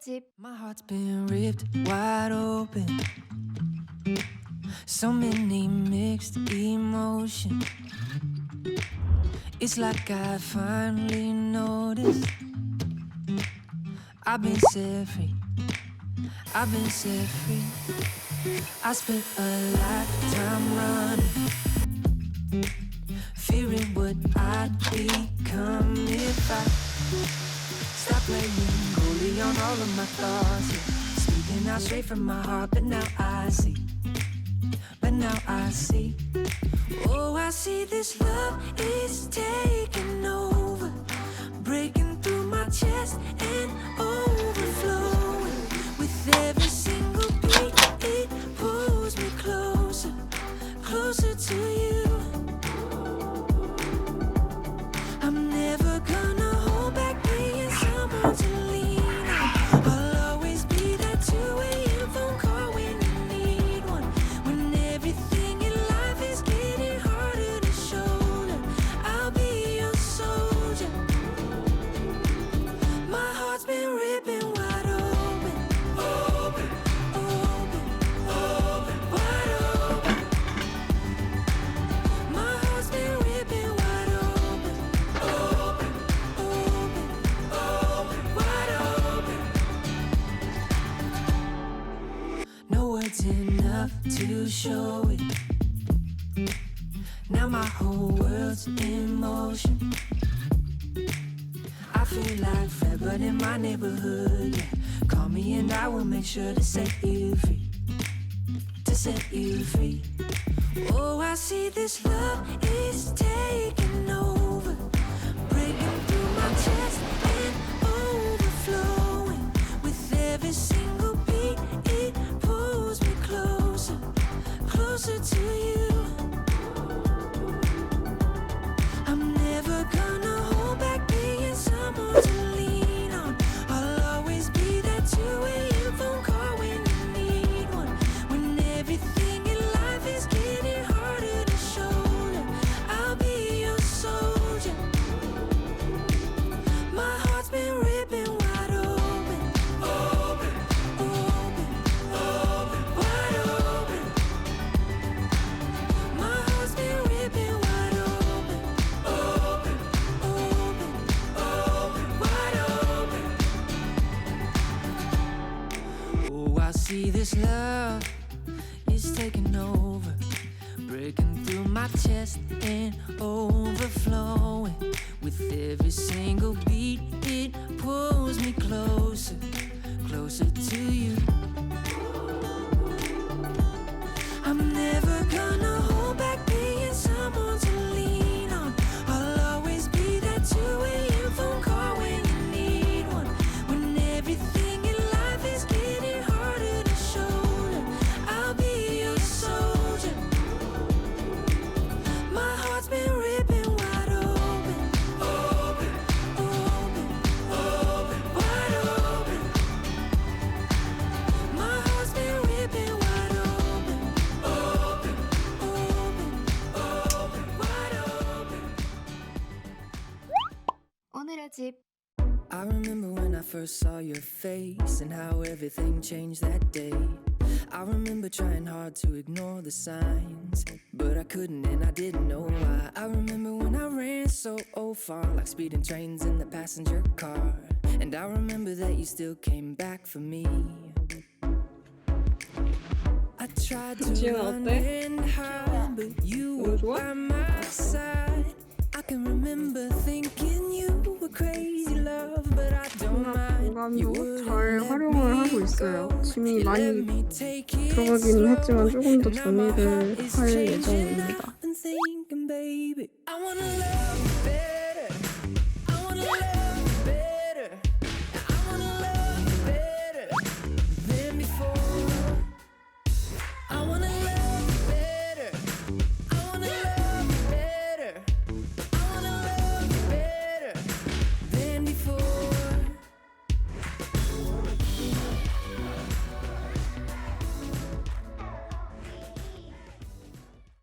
집. My heart's been ripped wide open. So many mixed emotions. It's like I finally noticed I've been set free. I've been set free. I spent a lifetime running, fearing what I'd become if I stop playing goalie on all of my thoughts, yeah. Speaking out straight from my heart, but now I see. Oh, I see this love is taking over, breaking through my chest and overflowing. With every single beat, it pulls me closer, closer to you. I'm never gonna hold back being someone to lean on. I'll always be that 2 a.m. phone call when you need one. When everything in life is getting harder to shoulder, I'll be your soldier. My heart's been ripping wide open, open, open, open, wide open. My heart's been ripping wide open, open, open, open, wide open. No words enough to show it. Now my whole world's in motion. I feel like Fred, but in my neighborhood, yeah. Call me and I will make sure to set you free, to set you free. Oh, I see this love is taking over, breaking through my chest and overflowing. With every single beat, it pulls me closer, closer to you. I'm never gonna hold back being someone to lean on. I'll always be that 2 a.m. phone call when you need one. When everything in life is getting harder to shoulder, I'll be your soldier. My heart's been ripping wide open, open, open, open, wide open. My heart's been ripping wide open, open, open, open, wide open. Oh, I see this love is taking over, breaking through my chest and overflowing. With every single beat, it pulls me closer, closer to you. I'm never gonna hold back being someone to lean on. I'll always be that 2 a.m. phone call when you need one. When everything in life is getting harder to shoulder, I'll be your soldier. My heart's been ripping wide open, open, open, open, wide open. My heart's been ripping wide open, open, open, open, wide open. 오늘의 집. I remember when I first saw your face and how everything changed that day. I remember trying hard to ignore the signs, but I couldn't and I didn't know why. I remember when I ran so far, like speeding trains in the passenger car. And I remember that you still came back for me. I tried to 지은아, run 어때? and hide, but you were 좋아? by my side. I can remember thinking you were crazy love, but I don't mind. You 공간도 wouldn't 잘 let 활용을 me 하고 있어요. go. 짐이 You let 많이 me take it 들어가기는 slow, 했지만 조금 더 and now my 정리를 heart is 할 changing 예정입니다.